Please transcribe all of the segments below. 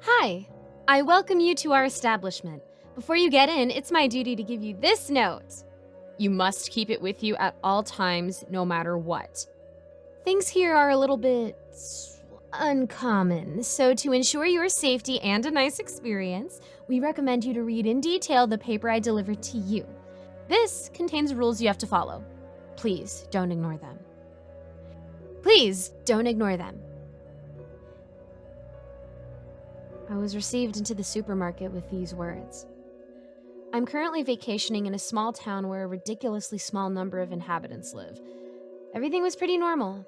Hi, I welcome you to our establishment. Before you get in, it's my duty to give you this note. You must keep it with you at all times, no matter what. Things here are a little bit uncommon, so to ensure your safety and a nice experience, we recommend you to read in detail the paper I delivered to you. This contains rules you have to follow. Please don't ignore them. Please don't ignore them. I was received into the supermarket with these words. I'm currently vacationing in a small town where a ridiculously small number of inhabitants live. Everything was pretty normal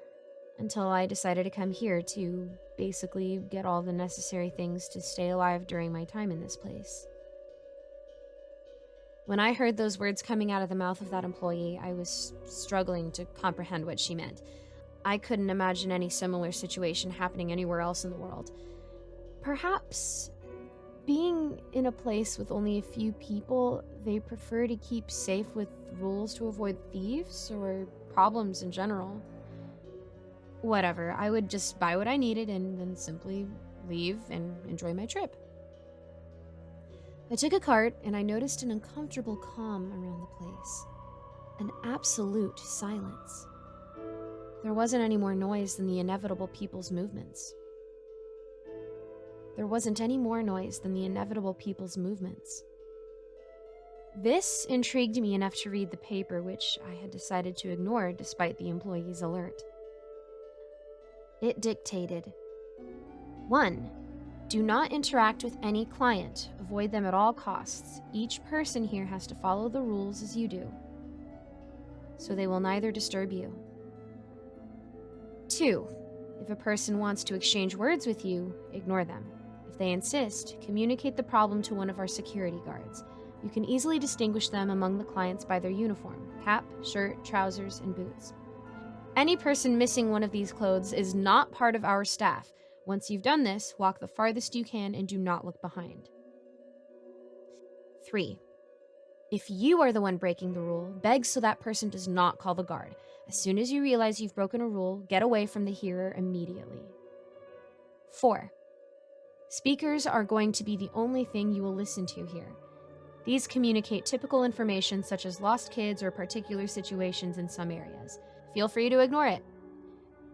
until I decided to come here to basically get all the necessary things to stay alive during my time in this place. When I heard those words coming out of the mouth of that employee, I was struggling to comprehend what she meant. I couldn't imagine any similar situation happening anywhere else in the world. Perhaps being in a place with only a few people, they prefer to keep safe with rules to avoid thieves or problems in general. Whatever, I would just buy what I needed and then simply leave and enjoy my trip. I took a cart and I noticed an uncomfortable calm around the place. An absolute silence. There wasn't any more noise than the inevitable people's movements. There wasn't any more noise than the inevitable people's movements. This intrigued me enough to read the paper, which I had decided to ignore despite the employee's alert. It dictated, 1. Do not interact with any client. Avoid them at all costs. Each person here has to follow the rules as you do, so they will neither disturb you. 2. If a person wants to exchange words with you, ignore them. If they insist, communicate the problem to one of our security guards. You can easily distinguish them among the clients by their uniform: cap, shirt, trousers, and boots. Any person missing one of these clothes is not part of our staff. Once you've done this, walk the farthest you can and do not look behind. 3. If you are the one breaking the rule, beg so that person does not call the guard. As soon as you realize you've broken a rule, get away from the hearer immediately. 4. Speakers are going to be the only thing you will listen to here. These communicate typical information such as lost kids or particular situations in some areas. Feel free to ignore it.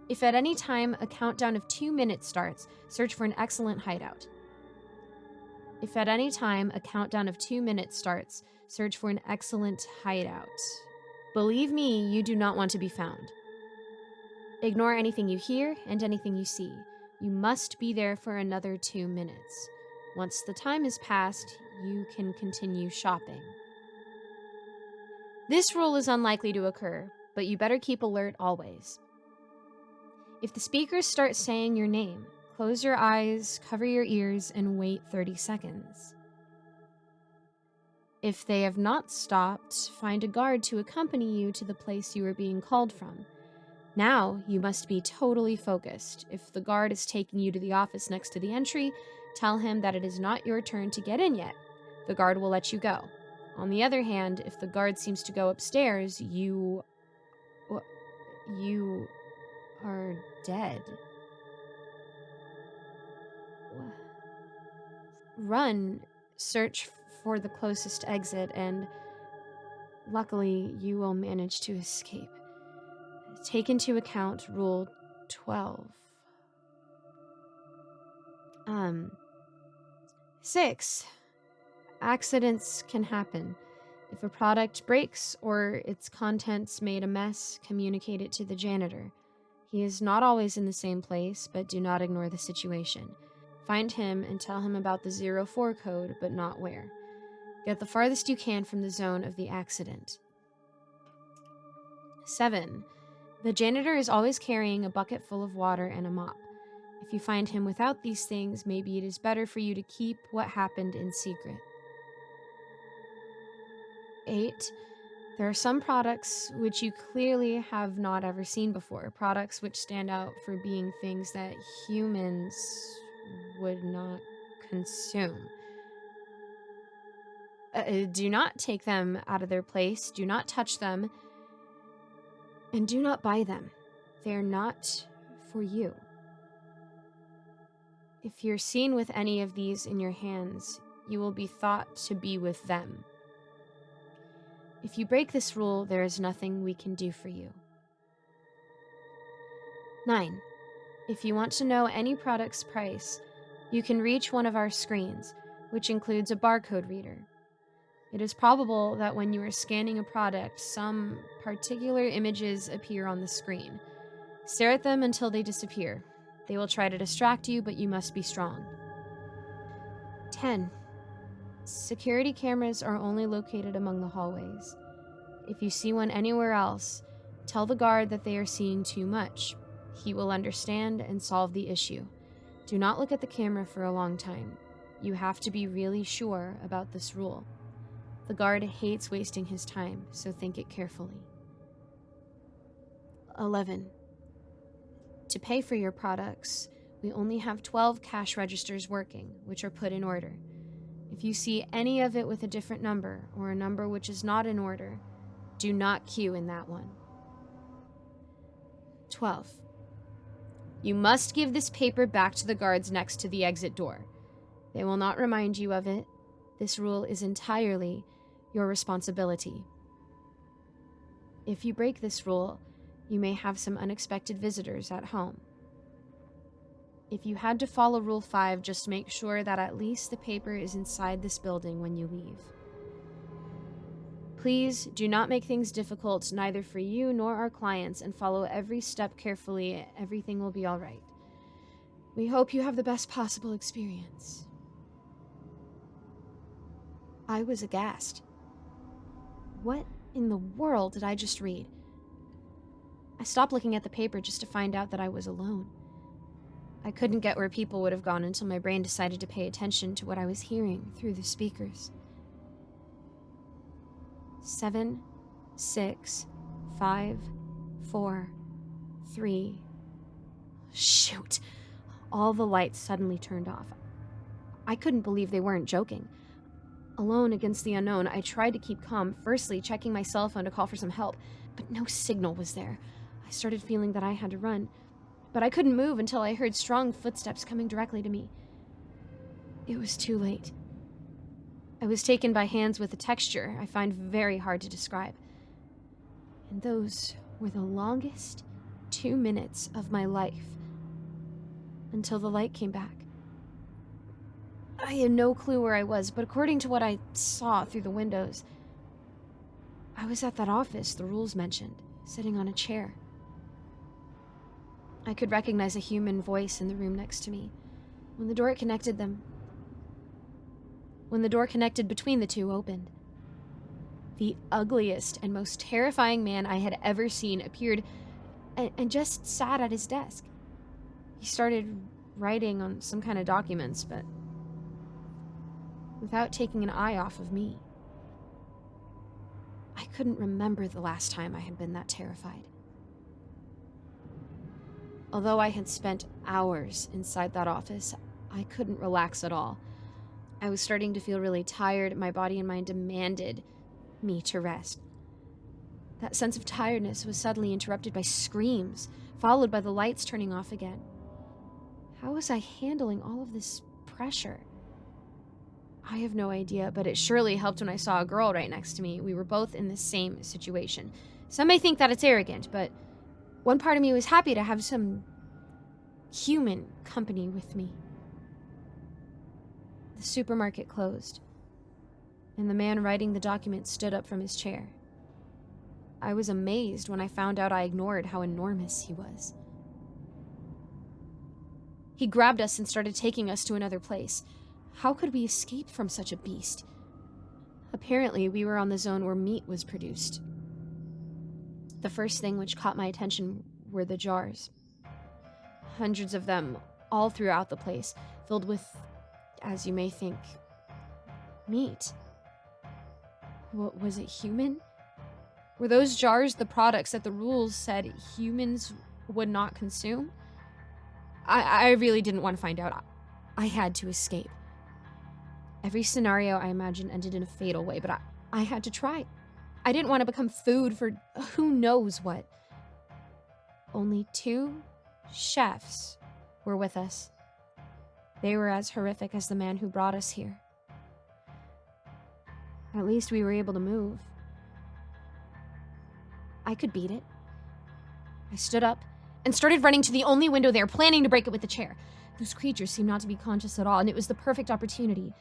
If at any time a countdown of 2 minutes starts, search for an excellent hideout. If at any time a countdown of 2 minutes starts, search for an excellent hideout. Believe me, you do not want to be found. Ignore anything you hear and anything you see. You must be there for another 2 minutes. Once the time is passed, you can continue shopping. This rule is unlikely to occur, but you better keep alert always. If the speakers start saying your name, close your eyes, cover your ears, and wait 30 seconds. If they have not stopped, find a guard to accompany you to the place you are being called from. Now, you must be totally focused. If the guard is taking you to the office next to the entry, tell him that it is not your turn to get in yet. The guard will let you go. On the other hand, if the guard seems to go upstairs, you are dead. Run, search for the closest exit, and luckily you will manage to escape. Take into account Rule 12. 6. Accidents can happen. If a product breaks or its contents made a mess, communicate it to the janitor. He is not always in the same place, but do not ignore the situation. Find him and tell him about the 04 code, but not where. Get the farthest you can from the zone of the accident. 7. The janitor is always carrying a bucket full of water and a mop. If you find him without these things, maybe it is better for you to keep what happened in secret. 8. There are some products which you clearly have not ever seen before, products which stand out for being things that humans would not consume. Do not take them out of their place, do not touch them, and do not buy them. They are not for you. If you're seen with any of these in your hands, you will be thought to be with them. If you break this rule, there is nothing we can do for you. 9. If you want to know any product's price, you can reach one of our screens, which includes a barcode reader. It is probable that when you are scanning a product, some particular images appear on the screen. Stare at them until they disappear. They will try to distract you, but you must be strong. 10. Security cameras are only located among the hallways. If you see one anywhere else, tell the guard that they are seeing too much. He will understand and solve the issue. Do not look at the camera for a long time. You have to be really sure about this rule. The guard hates wasting his time, so think it carefully. 11. To pay for your products, we only have 12 cash registers working, which are put in order. If you see any of it with a different number, or a number which is not in order, do not queue in that one. 12. You must give this paper back to the guards next to the exit door. They will not remind you of it. This rule is entirely your responsibility. If you break this rule, you may have some unexpected visitors at home. If you had to follow Rule 5, just make sure that at least the paper is inside this building when you leave. Please do not make things difficult, neither for you nor our clients, and follow every step carefully. Everything will be all right. We hope you have the best possible experience. I was aghast. What in the world did I just read? I stopped looking at the paper just to find out that I was alone. I couldn't get where people would have gone until my brain decided to pay attention to what I was hearing through the speakers. 7, 6, 5, 4, 3. Shoot! All the lights suddenly turned off. I couldn't believe they weren't joking. Alone against the unknown, I tried to keep calm, firstly checking my cell phone to call for some help, but no signal was there. I started feeling that I had to run, but I couldn't move until I heard strong footsteps coming directly to me. It was too late. I was taken by hands with a texture I find very hard to describe. And those were the longest 2 minutes of my life, until the light came back. I had no clue where I was, but according to what I saw through the windows, I was at that office the rules mentioned, sitting on a chair. I could recognize a human voice in the room next to me. When the door connected between the two opened, the ugliest and most terrifying man I had ever seen appeared and just sat at his desk. He started writing on some kind of documents, but without taking an eye off of me. I couldn't remember the last time I had been that terrified. Although I had spent hours inside that office, I couldn't relax at all. I was starting to feel really tired. My body and mind demanded me to rest. That sense of tiredness was suddenly interrupted by screams, followed by the lights turning off again. How was I handling all of this pressure? I have no idea, but it surely helped when I saw a girl right next to me. We were both in the same situation. Some may think that it's arrogant, but one part of me was happy to have some human company with me. The supermarket closed, and the man writing the document stood up from his chair. I was amazed when I found out I ignored how enormous he was. He grabbed us and started taking us to another place. How could we escape from such a beast? Apparently, we were on the zone where meat was produced. The first thing which caught my attention were the jars. Hundreds of them, all throughout the place, filled with, as you may think, meat. What, was it human? Were those jars the products that the rules said humans would not consume? I really didn't want to find out. I had to escape. Every scenario I imagined ended in a fatal way, but I had to try. I didn't want to become food for who knows what. Only 2 chefs were with us. They were as horrific as the man who brought us here. At least we were able to move. I could beat it. I stood up and started running to the only window there, planning to break it with the chair. Those creatures seemed not to be conscious at all, and it was the perfect opportunity.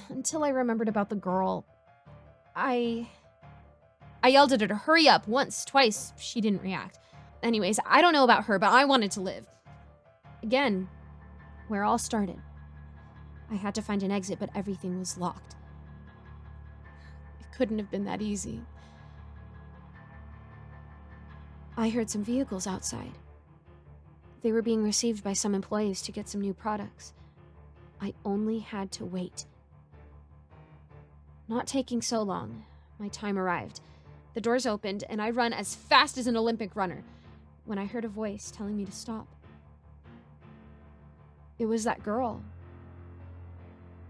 Until I remembered about the girl. I yelled at her to hurry up once, twice. She didn't react. Anyways, I don't know about her, but I wanted to live. Again, where it all started. I had to find an exit, but everything was locked. It couldn't have been that easy. I heard some vehicles outside. They were being received by some employees to get some new products. I only had to wait. Not taking so long, my time arrived. The doors opened, and I run as fast as an Olympic runner when I heard a voice telling me to stop. It was that girl.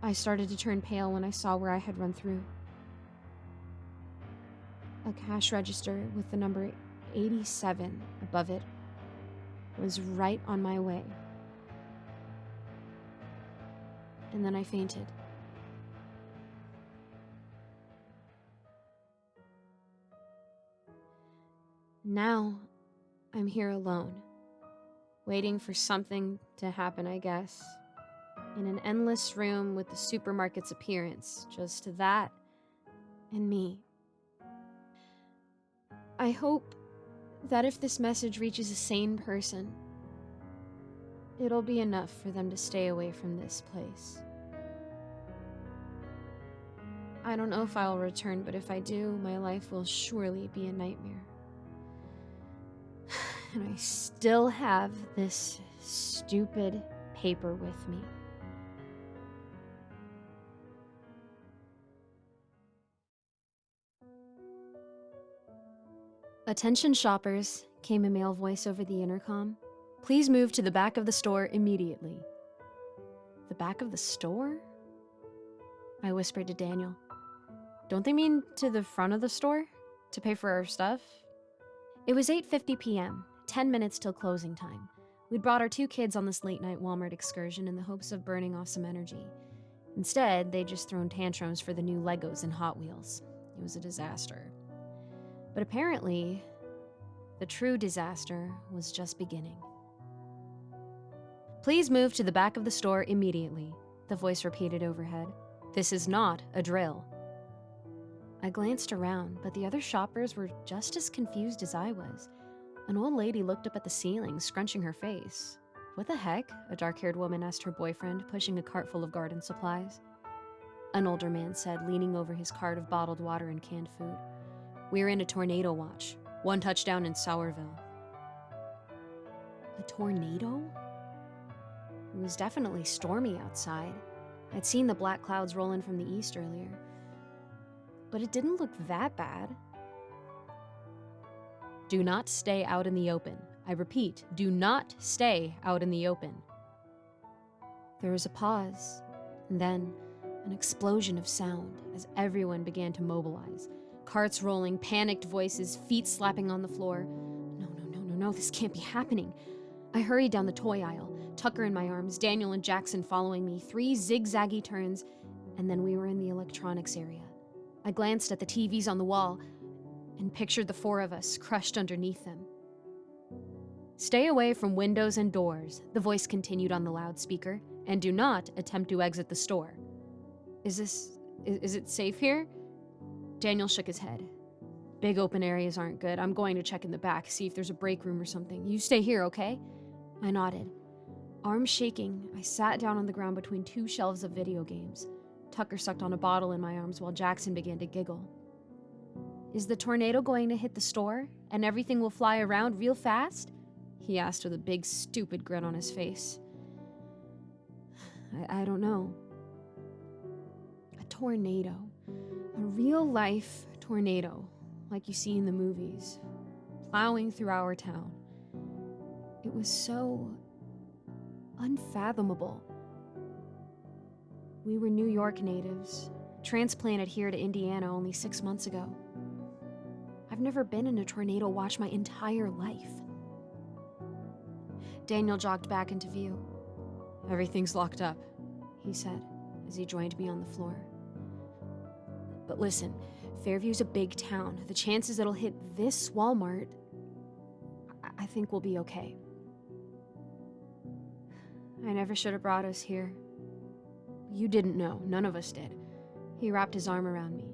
I started to turn pale when I saw where I had run through. A cash register with the number 87 above it was right on my way. And then I fainted. Now, I'm here alone, waiting for something to happen, I guess. In an endless room with the supermarket's appearance, just that and me. I hope that if this message reaches a sane person, it'll be enough for them to stay away from this place. I don't know if I'll return, but if I do, my life will surely be a nightmare. And I still have this stupid paper with me. Attention shoppers, came a male voice over the intercom. Please move to the back of the store immediately. The back of the store? I whispered to Daniel. Don't they mean to the front of the store? To pay for our stuff? It was 8:50 p.m., 10 minutes till closing time. We'd brought our 2 kids on this late-night Walmart excursion in the hopes of burning off some energy. Instead, they'd just thrown tantrums for the new Legos and Hot Wheels. It was a disaster. But apparently, the true disaster was just beginning. Please move to the back of the store immediately, the voice repeated overhead. This is not a drill. I glanced around, but the other shoppers were just as confused as I was. An old lady looked up at the ceiling, scrunching her face. What the heck? A dark-haired woman asked her boyfriend, pushing a cart full of garden supplies. An older man said, leaning over his cart of bottled water and canned food. We're in a tornado watch. 1 touchdown in Sourville. A tornado? It was definitely stormy outside. I'd seen the black clouds roll in from the east earlier. But it didn't look that bad. Do not stay out in the open. I repeat, do not stay out in the open. There was a pause, and then an explosion of sound as everyone began to mobilize. Carts rolling, panicked voices, feet slapping on the floor. No, this can't be happening. I hurried down the toy aisle, Tucker in my arms, Daniel and Jackson following me, 3 zigzaggy turns, and then we were in the electronics area. I glanced at the TVs on the wall and pictured the 4 of us crushed underneath them. Stay away from windows and doors, the voice continued on the loudspeaker, and do not attempt to exit the store. Is it safe here? Daniel shook his head. Big open areas aren't good. I'm going to check in the back, see if there's a break room or something. You stay here, okay? I nodded. Arms shaking, I sat down on the ground between 2 shelves of video games. Tucker sucked on a bottle in my arms while Jackson began to giggle. Is the tornado going to hit the store and everything will fly around real fast? He asked with a big, stupid grin on his face. I don't know. A tornado. A real-life tornado, like you see in the movies, plowing through our town. It was so unfathomable. We were New York natives, transplanted here to Indiana only 6 months ago. I've never been in a tornado watch my entire life. Daniel jogged back into view. Everything's locked up, he said as he joined me on the floor. But listen, Fairview's a big town. The chances it'll hit this Walmart, I think we'll be okay. I never should have brought us here. You didn't know. None of us did. He wrapped his arm around me.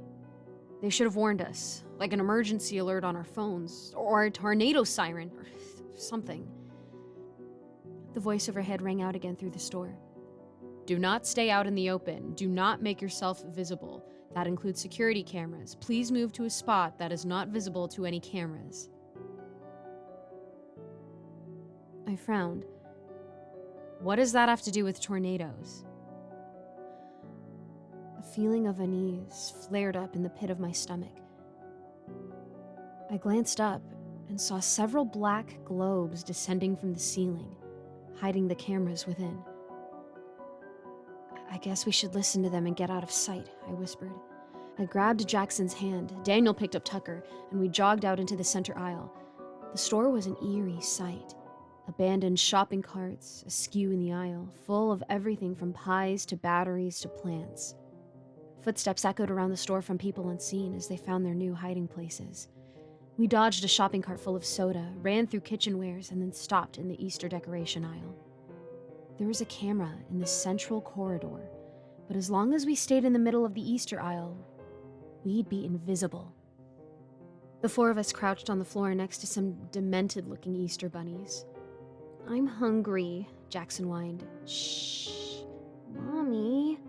They should have warned us, like an emergency alert on our phones, or a tornado siren, or something. The voice overhead rang out again through the store. Do not stay out in the open. Do not make yourself visible. That includes security cameras. Please move to a spot that is not visible to any cameras. I frowned. What does that have to do with tornadoes? A feeling of unease flared up in the pit of my stomach. I glanced up and saw several black globes descending from the ceiling, hiding the cameras within. I guess we should listen to them and get out of sight, I whispered. I grabbed Jackson's hand, Daniel picked up Tucker, and we jogged out into the center aisle. The store was an eerie sight. Abandoned shopping carts, askew in the aisle, full of everything from pies to batteries to plants. Footsteps echoed around the store from people unseen as they found their new hiding places. We dodged a shopping cart full of soda, ran through kitchenwares, and then stopped in the Easter decoration aisle. There was a camera in the central corridor, but as long as we stayed in the middle of the Easter aisle, we'd be invisible. The four of us crouched on the floor next to some demented-looking Easter bunnies. I'm hungry, Jackson whined. Shh, Mommy.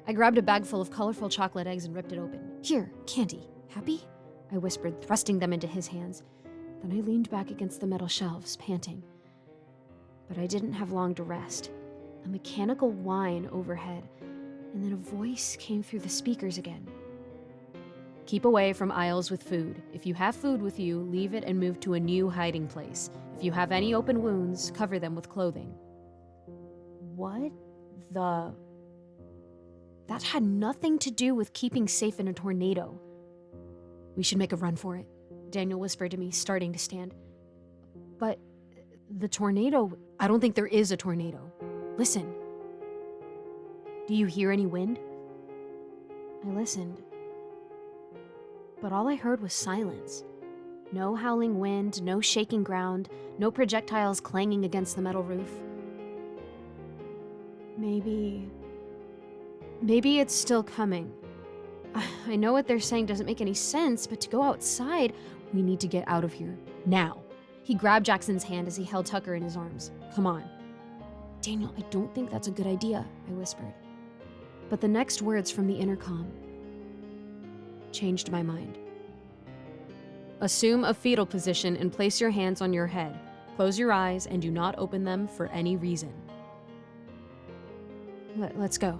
I grabbed a bag full of colorful chocolate eggs and ripped it open. Here, candy. Happy? I whispered, thrusting them into his hands. Then I leaned back against the metal shelves, panting. But I didn't have long to rest. A mechanical whine overhead, and then a voice came through the speakers again. Keep away from aisles with food. If you have food with you, leave it and move to a new hiding place. If you have any open wounds, cover them with clothing. What the... That had nothing to do with keeping safe in a tornado. We should make a run for it, Daniel whispered to me, starting to stand. But the tornado... I don't think there is a tornado. Listen. Do you hear any wind? I listened. But all I heard was silence. No howling wind, no shaking ground, no projectiles clanging against the metal roof. Maybe it's still coming. I know what they're saying doesn't make any sense, but to go outside, we need to get out of here. Now. He grabbed Jackson's hand as he held Tucker in his arms. Come on. Daniel, I don't think that's a good idea, I whispered. But the next words from the intercom changed my mind. Assume a fetal position and place your hands on your head. Close your eyes and do not open them for any reason. Let's go.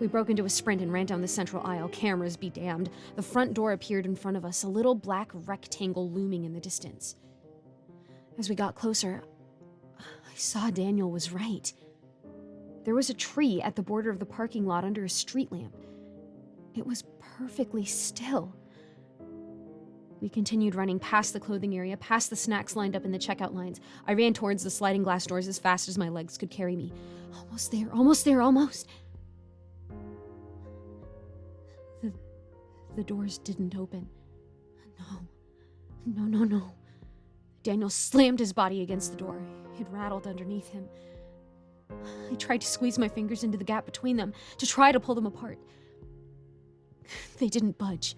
We broke into a sprint and ran down the central aisle, cameras be damned. The front door appeared in front of us, a little black rectangle looming in the distance. As we got closer, I saw Daniel was right. There was a tree at the border of the parking lot under a street lamp. It was perfectly still. We continued running past the clothing area, past the snacks lined up in the checkout lines. I ran towards the sliding glass doors as fast as my legs could carry me. Almost there, almost there, almost. The doors didn't open. No. Daniel slammed his body against the door. It rattled underneath him. I tried to squeeze my fingers into the gap between them, to try to pull them apart. They didn't budge.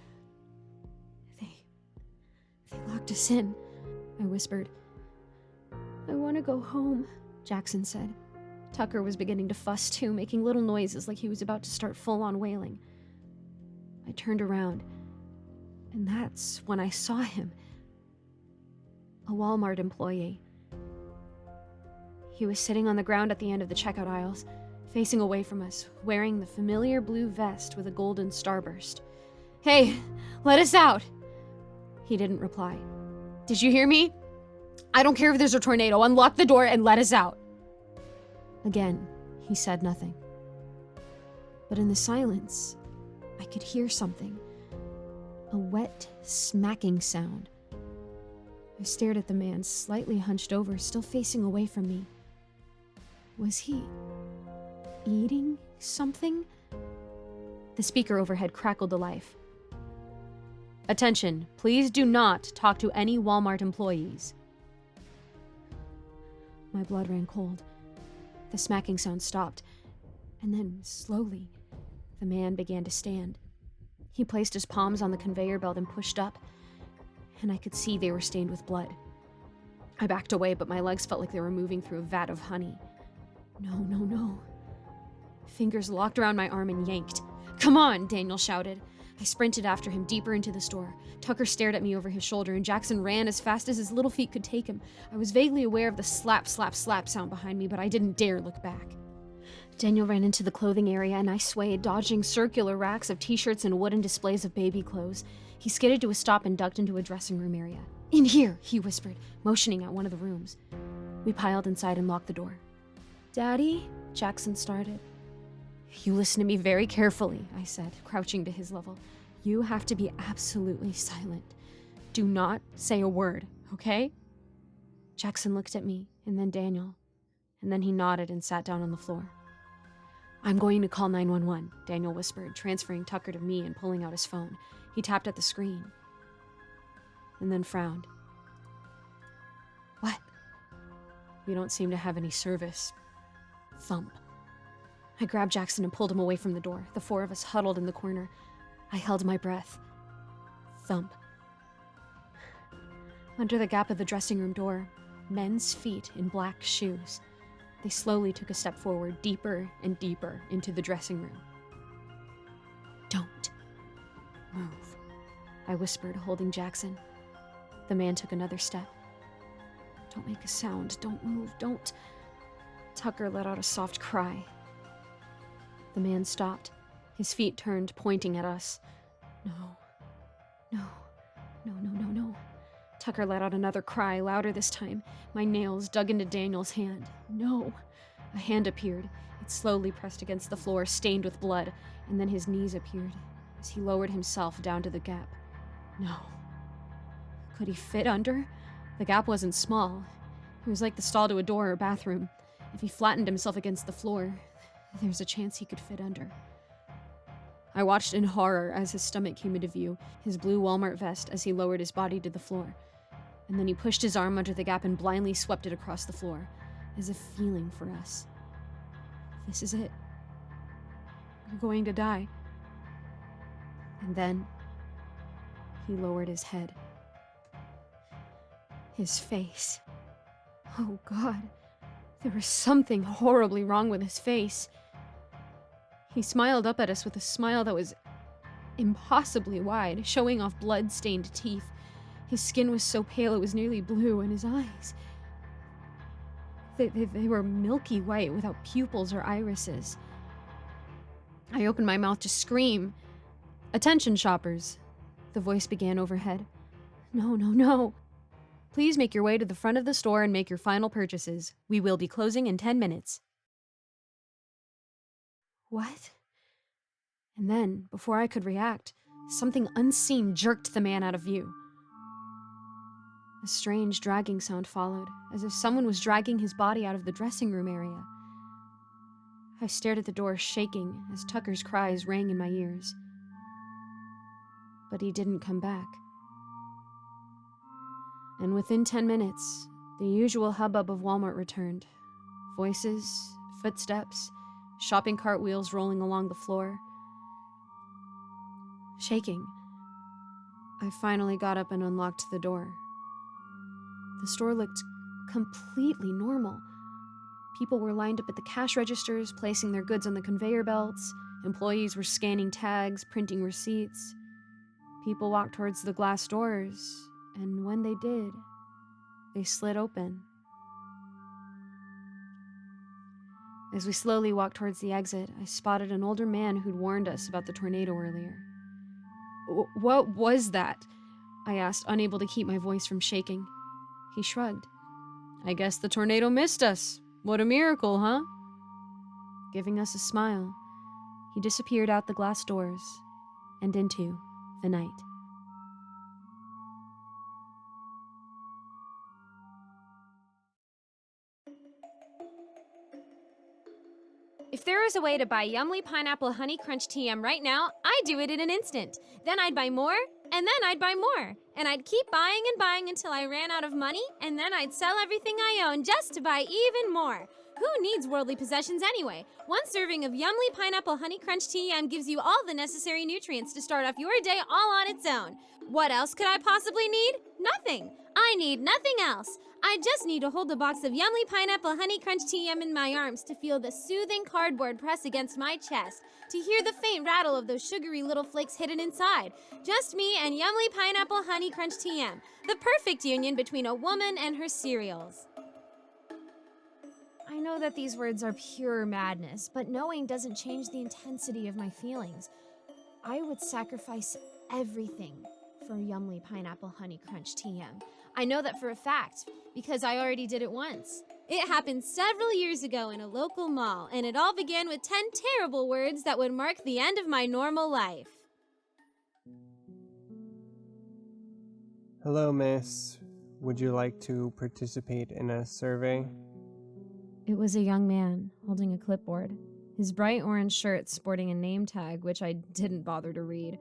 They locked us in, I whispered. I want to go home, Jackson said. Tucker was beginning to fuss too, making little noises like he was about to start full-on wailing. I turned around, and that's when I saw him. A Walmart employee. He was sitting on the ground at the end of the checkout aisles, facing away from us, wearing the familiar blue vest with a golden starburst. Hey, let us out! He didn't reply. Did you hear me? I don't care if there's a tornado. Unlock the door and let us out. Again, he said nothing. But in the silence, I could hear something. A wet, smacking sound. I stared at the man, slightly hunched over, still facing away from me. Was he eating something? The speaker overhead crackled to life. Attention, please do not talk to any Walmart employees. My blood ran cold. The smacking sound stopped, and then, slowly, the man began to stand. He placed his palms on the conveyor belt and pushed up, and I could see they were stained with blood. I backed away, but my legs felt like they were moving through a vat of honey. No. Fingers locked around my arm and yanked. "Come on," Daniel shouted. I sprinted after him deeper into the store. Tucker stared at me over his shoulder, and Jackson ran as fast as his little feet could take him. I was vaguely aware of the slap, slap, slap sound behind me, but I didn't dare look back. Daniel ran into the clothing area, and I swayed, dodging circular racks of t-shirts and wooden displays of baby clothes. He skidded to a stop and ducked into a dressing room area. "In here," he whispered, motioning at one of the rooms. We piled inside and locked the door. "Daddy?" Jackson started. "You listen to me very carefully," I said, crouching to his level. "You have to be absolutely silent. Do not say a word, okay?" Jackson looked at me, and then Daniel, and then he nodded and sat down on the floor. "I'm going to call 911, Daniel whispered, transferring Tucker to me and pulling out his phone. He tapped at the screen, and then frowned. "What?" "We don't seem to have any service." Thump. I grabbed Jackson and pulled him away from the door. The four of us huddled in the corner. I held my breath. Thump. Under the gap of the dressing room door, men's feet in black shoes. They slowly took a step forward, deeper and deeper into the dressing room. "Don't move," I whispered, holding Jackson. The man took another step. "Don't make a sound. Don't move. Don't." Tucker let out a soft cry. The man stopped. His feet turned, pointing at us. No. Tucker let out another cry, louder this time. My nails dug into Daniel's hand. No. A hand appeared. It slowly pressed against the floor, stained with blood, and then his knees appeared as he lowered himself down to the gap. No. Could he fit under? The gap wasn't small. It was like the stall to a door or bathroom. If he flattened himself against the floor, there's a chance he could fit under. I watched in horror as his stomach came into view, his blue Walmart vest as he lowered his body to the floor. And then he pushed his arm under the gap and blindly swept it across the floor, as if feeling for us. This is it. We're going to die. And then he lowered his head. His face. Oh God, there was something horribly wrong with his face. He smiled up at us with a smile that was impossibly wide, showing off blood-stained teeth. His skin was so pale it was nearly blue, and his eyes... They were milky white without pupils or irises. I opened my mouth to scream. "Attention, shoppers," the voice began overhead. No. "Please make your way to the front of the store and make your final purchases. We will be closing in 10 minutes. What? And then, before I could react, something unseen jerked the man out of view. A strange dragging sound followed, as if someone was dragging his body out of the dressing room area. I stared at the door, shaking, as Tucker's cries rang in my ears. But he didn't come back. And within 10 minutes, the usual hubbub of Walmart returned. Voices, footsteps, shopping cart wheels rolling along the floor. Shaking, I finally got up and unlocked the door. The store looked completely normal. People were lined up at the cash registers, placing their goods on the conveyor belts. Employees were scanning tags, printing receipts. People walked towards the glass doors, and when they did, they slid open. As we slowly walked towards the exit, I spotted an older man who'd warned us about the tornado earlier. What was that?" I asked, unable to keep my voice from shaking. He shrugged. "I guess the tornado missed us. What a miracle, huh?" Giving us a smile, he disappeared out the glass doors and into the night. there was a way to buy Yumly Pineapple Honey Crunch TM right now, I'd do it in an instant. Then I'd buy more, and then I'd buy more. And I'd keep buying and buying until I ran out of money, and then I'd sell everything I own just to buy even more. Who needs worldly possessions anyway? One serving of Yumly Pineapple Honey Crunch TM gives you all the necessary nutrients to start off your day all on its own. What else could I possibly need? Nothing. I need nothing else. I just need to hold a box of Yumly Pineapple Honey Crunch TM in my arms to feel the soothing cardboard press against my chest, to hear the faint rattle of those sugary little flakes hidden inside. Just me and Yumly Pineapple Honey Crunch TM, the perfect union between a woman and her cereals. I know that these words are pure madness, but knowing doesn't change the intensity of my feelings. I would sacrifice everything for Yumly Pineapple Honey Crunch TM. I know that for a fact, because I already did it once. It happened several years ago in a local mall, and it all began with 10 terrible words that would mark the end of my normal life. Hello, miss. Would you like to participate in a survey? It was a young man holding a clipboard, his bright orange shirt sporting a name tag, which I didn't bother to read.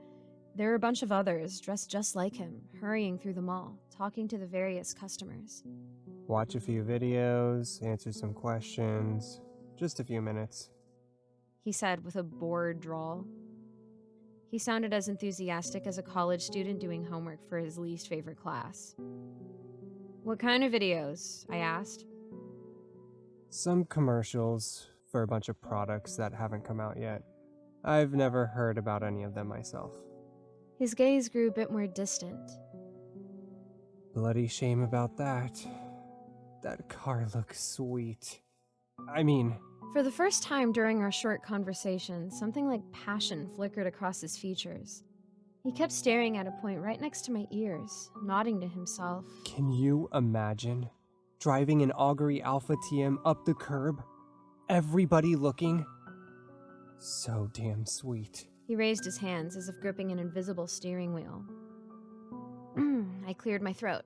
There were a bunch of others dressed just like him, hurrying through the mall, talking to the various customers. Watch a few videos, answer some questions. Just a few minutes. He said with a bored drawl. He sounded as enthusiastic as a college student doing homework for his least favorite class. What kind of videos? I asked. Some commercials for a bunch of products that haven't come out yet. I've never heard about any of them myself. His gaze grew a bit more distant. Bloody shame about that. That car looks sweet. I mean... For the first time during our short conversation, something like passion flickered across his features. He kept staring at a point right next to my ears, nodding to himself. Can you imagine? Driving an Augury Alpha TM up the curb? Everybody looking? So damn sweet. He raised his hands as if gripping an invisible steering wheel. I cleared my throat.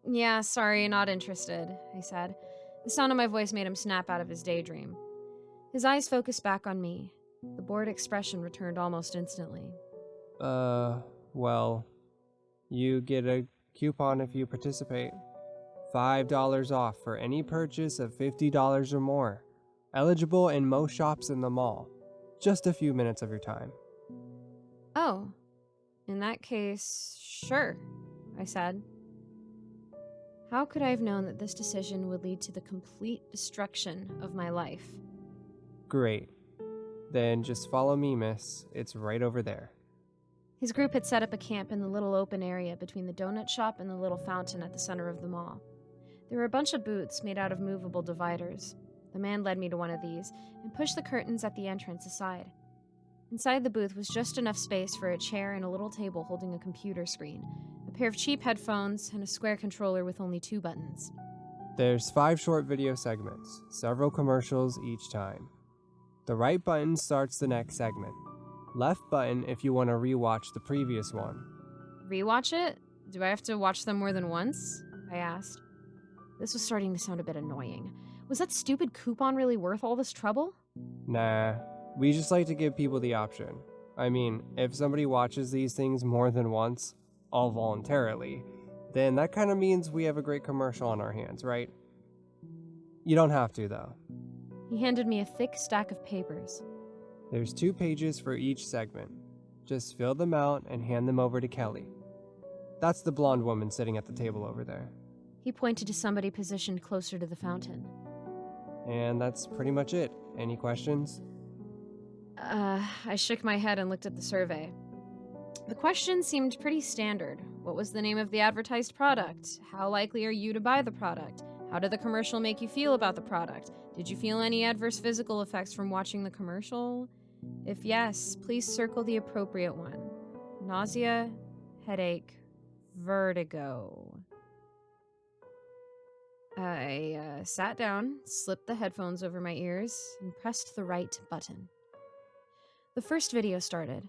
Yeah, sorry, not interested, I said. The sound of my voice made him snap out of his daydream. His eyes focused back on me. The bored expression returned almost instantly. Well, you get a coupon if you participate. $5 off for any purchase of $50 or more. Eligible in most shops in the mall. Just a few minutes of your time. Oh, in that case, sure, I said. How could I have known that this decision would lead to the complete destruction of my life? Great. Then just follow me, miss. It's right over there. His group had set up a camp in the little open area between the donut shop and the little fountain at the center of the mall. There were a bunch of booths made out of movable dividers. The man led me to one of these and pushed the curtains at the entrance aside. Inside the booth was just enough space for a chair and a little table holding a computer screen, a pair of cheap headphones, and a square controller with only 2 buttons. There's 5 short video segments, several commercials each time. The right button starts the next segment. Left button if you want to rewatch the previous one. Rewatch it? Do I have to watch them more than once? I asked. This was starting to sound a bit annoying. Was that stupid coupon really worth all this trouble? Nah, we just like to give people the option. I mean, if somebody watches these things more than once, all voluntarily, then that kind of means we have a great commercial on our hands, right? You don't have to, though. He handed me a thick stack of papers. There's 2 pages for each segment. Just fill them out and hand them over to Kelly. That's the blonde woman sitting at the table over there. He pointed to somebody positioned closer to the fountain. And that's pretty much it. Any questions? I shook my head and looked at the survey. The questions seemed pretty standard. What was the name of the advertised product? How likely are you to buy the product? How did the commercial make you feel about the product? Did you feel any adverse physical effects from watching the commercial? If yes, please circle the appropriate one. Nausea, headache, vertigo. I sat down, slipped the headphones over my ears, and pressed the right button. The first video started.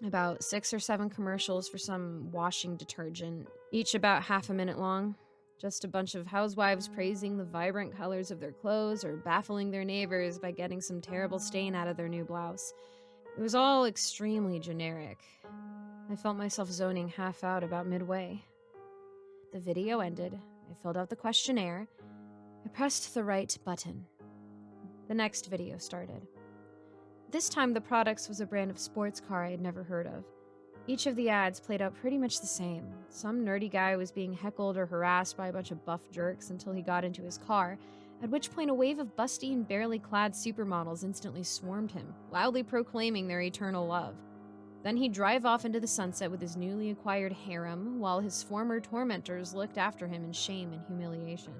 About 6 or 7 commercials for some washing detergent, each about half a minute long. Just a bunch of housewives praising the vibrant colors of their clothes or baffling their neighbors by getting some terrible stain out of their new blouse. It was all extremely generic. I felt myself zoning half out about midway. The video ended. I filled out the questionnaire. I pressed the right button. The next video started. This time, the products was a brand of sports car I had never heard of. Each of the ads played out pretty much the same. Some nerdy guy was being heckled or harassed by a bunch of buff jerks until he got into his car, at which point a wave of busty and barely clad supermodels instantly swarmed him, loudly proclaiming their eternal love. Then he'd drive off into the sunset with his newly acquired harem, while his former tormentors looked after him in shame and humiliation.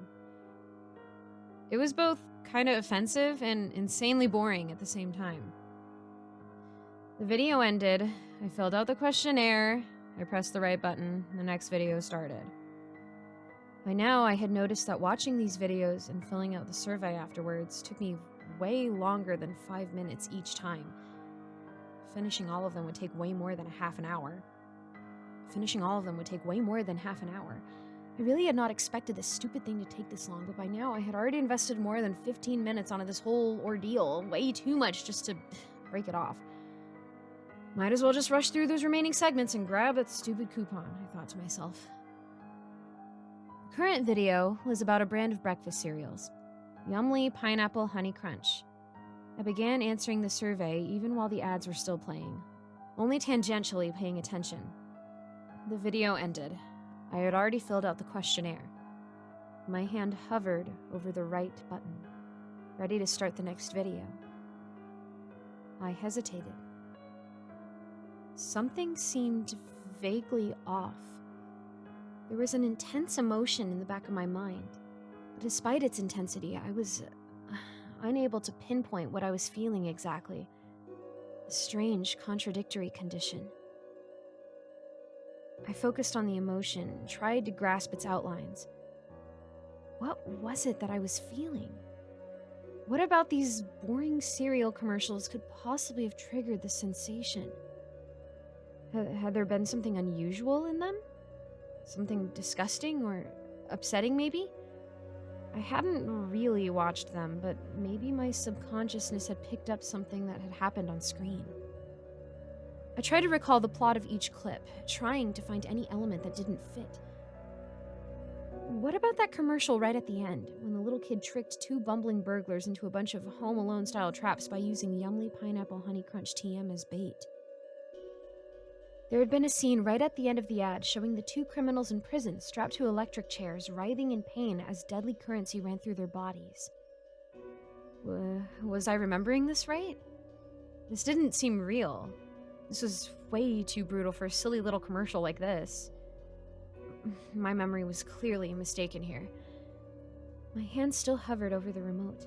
It was both kind of offensive and insanely boring at the same time. The video ended. I filled out the questionnaire. I pressed the right button. The next video started. By now, I had noticed that watching these videos and filling out the survey afterwards took me way longer than 5 minutes each time. Finishing all of them would take way more than half an hour. I really had not expected this stupid thing to take this long, but by now I had already invested more than 15 minutes onto this whole ordeal, way too much just to break it off. Might as well just rush through those remaining segments and grab that stupid coupon, I thought to myself. The current video was about a brand of breakfast cereals, Yumly Pineapple Honey Crunch. I began answering the survey even while the ads were still playing, only tangentially paying attention. The video ended. I had already filled out the questionnaire. My hand hovered over the right button, ready to start the next video. I hesitated. Something seemed vaguely off. There was an intense emotion in the back of my mind, but despite its intensity, I was unable to pinpoint what I was feeling exactly. A strange, contradictory condition. I focused on the emotion and tried to grasp its outlines. What was it that I was feeling? What about these boring cereal commercials could possibly have triggered this sensation? Had there been something unusual in them? Something disgusting or upsetting, maybe? I hadn't really watched them, but maybe my subconsciousness had picked up something that had happened on screen. I tried to recall the plot of each clip, trying to find any element that didn't fit. What about that commercial right at the end, when the little kid tricked two bumbling burglars into a bunch of Home Alone-style traps by using Yumly Pineapple Honey Crunch TM as bait? There had been a scene right at the end of the ad showing the two criminals in prison strapped to electric chairs, writhing in pain as deadly currency ran through their bodies. Was I remembering this right? This didn't seem real. This was way too brutal for a silly little commercial like this. My memory was clearly mistaken here. My hand still hovered over the remote.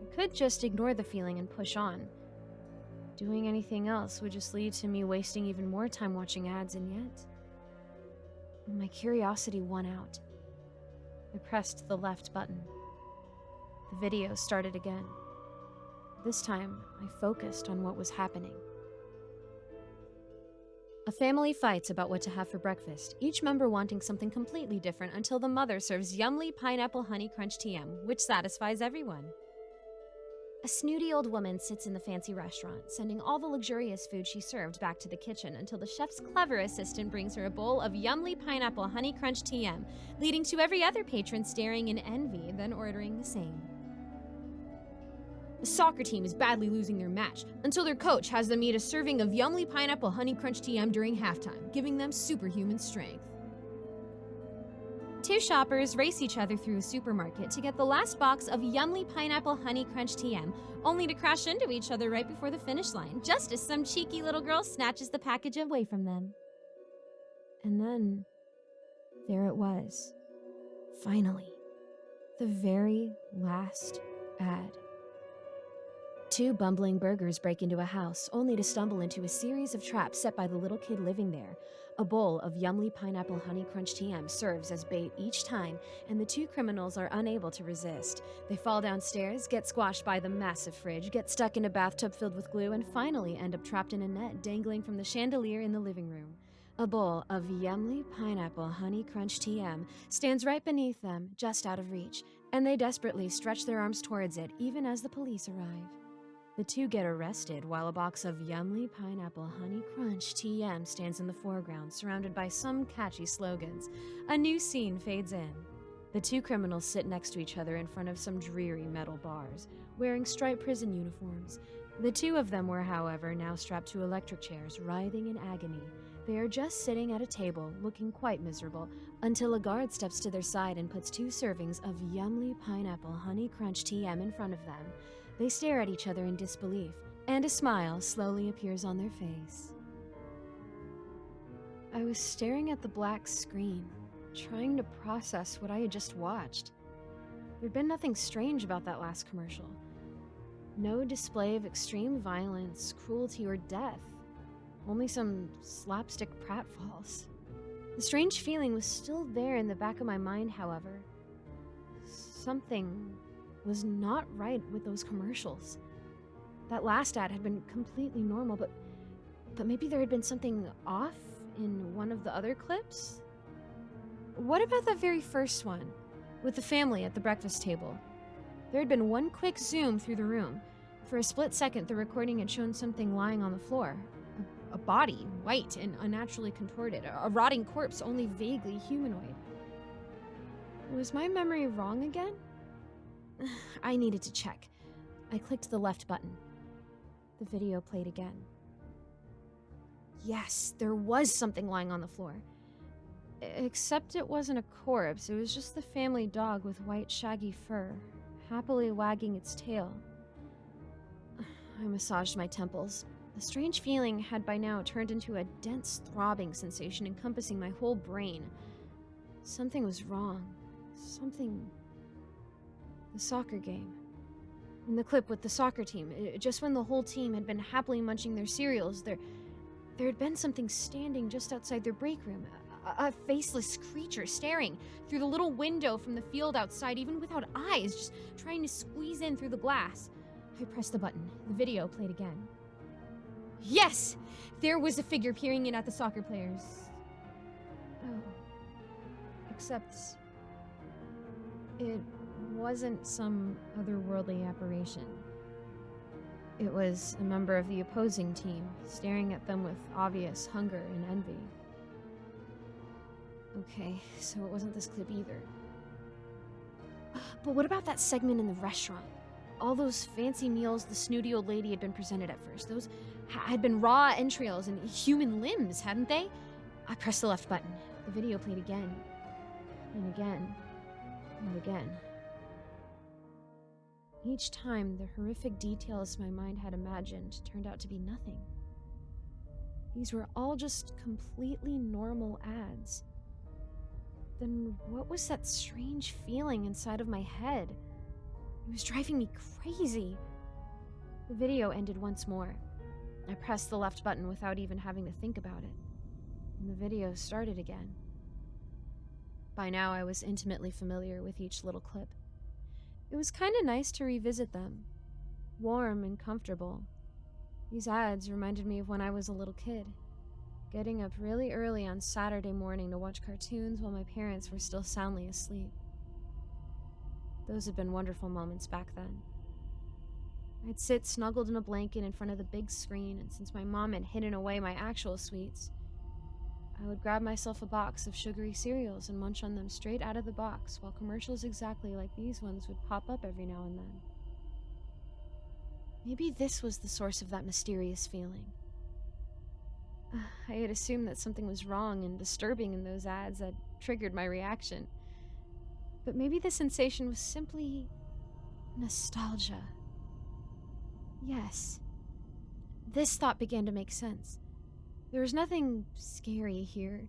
I could just ignore the feeling and push on. Doing anything else would just lead to me wasting even more time watching ads, and yet my curiosity won out. I pressed the left button. The video started again. This time, I focused on what was happening. A family fights about what to have for breakfast, each member wanting something completely different until the mother serves Yumly Pineapple Honey Crunch TM, which satisfies everyone. A snooty old woman sits in the fancy restaurant, sending all the luxurious food she served back to the kitchen until the chef's clever assistant brings her a bowl of Yumly Pineapple Honey Crunch TM, leading to every other patron staring in envy, then ordering the same. The soccer team is badly losing their match until their coach has them eat a serving of Yumly Pineapple Honey Crunch TM during halftime, giving them superhuman strength. Two shoppers race each other through a supermarket to get the last box of Yumly Pineapple Honey Crunch TM, only to crash into each other right before the finish line, just as some cheeky little girl snatches the package away from them. And then, there it was. Finally, the very last ad. Two bumbling burglars break into a house, only to stumble into a series of traps set by the little kid living there. A bowl of Yumly Pineapple Honey Crunch TM serves as bait each time, and the two criminals are unable to resist. They fall downstairs, get squashed by the massive fridge, get stuck in a bathtub filled with glue, and finally end up trapped in a net dangling from the chandelier in the living room. A bowl of Yumly Pineapple Honey Crunch TM stands right beneath them, just out of reach, and they desperately stretch their arms towards it even as the police arrive. The two get arrested while a box of Yumly Pineapple Honey Crunch TM stands in the foreground, surrounded by some catchy slogans. A new scene fades in. The two criminals sit next to each other in front of some dreary metal bars, wearing striped prison uniforms. The two of them were, however, now strapped to electric chairs, writhing in agony. They are just sitting at a table, looking quite miserable, until a guard steps to their side and puts 2 servings of Yumly Pineapple Honey Crunch TM in front of them. They stare at each other in disbelief, and a smile slowly appears on their face. I was staring at the black screen, trying to process what I had just watched. There'd been nothing strange about that last commercial. No display of extreme violence, cruelty, or death. Only some slapstick pratfalls. The strange feeling was still there in the back of my mind, however. Something was not right with those commercials. That last ad had been completely normal, but maybe there had been something off in one of the other clips? What about that very first one, with the family at the breakfast table? There had been one quick zoom through the room. For a split second, the recording had shown something lying on the floor. A body, white and unnaturally contorted, a rotting corpse only vaguely humanoid. Was my memory wrong again? I needed to check. I clicked the left button. The video played again. Yes, there was something lying on the floor. Except it wasn't a corpse, it was just the family dog with white shaggy fur, happily wagging its tail. I massaged my temples. The strange feeling had by now turned into a dense throbbing sensation encompassing my whole brain. Something was wrong. The soccer game. In the clip with the soccer team, just when the whole team had been happily munching their cereals, there had been something standing just outside their break room. A faceless creature staring through the little window from the field outside, even without eyes, just trying to squeeze in through the glass. I pressed the button. The video played again. Yes! There was a figure peering in at the soccer players. Oh. Except it wasn't some otherworldly apparition. It was a member of the opposing team, staring at them with obvious hunger and envy. Okay, so it wasn't this clip either. But what about that segment in the restaurant? All those fancy meals the snooty old lady had been presented at first. Those had been raw entrails and human limbs, hadn't they? I pressed the left button. The video played again. And again. And again. Each time, the horrific details my mind had imagined turned out to be nothing. These were all just completely normal ads. Then what was that strange feeling inside of my head? It was driving me crazy. The video ended once more. I pressed the left button without even having to think about it, and the video started again. By now, I was intimately familiar with each little clip. It was kind of nice to revisit them. Warm and comfortable. These ads reminded me of when I was a little kid, getting up really early on Saturday morning to watch cartoons while my parents were still soundly asleep. Those had been wonderful moments back then. I'd sit snuggled in a blanket in front of the big screen, and since my mom had hidden away my actual sweets, I would grab myself a box of sugary cereals and munch on them straight out of the box, while commercials exactly like these ones would pop up every now and then. Maybe this was the source of that mysterious feeling. I had assumed that something was wrong and disturbing in those ads that triggered my reaction. But maybe the sensation was simply nostalgia. Yes. This thought began to make sense. There was nothing scary here,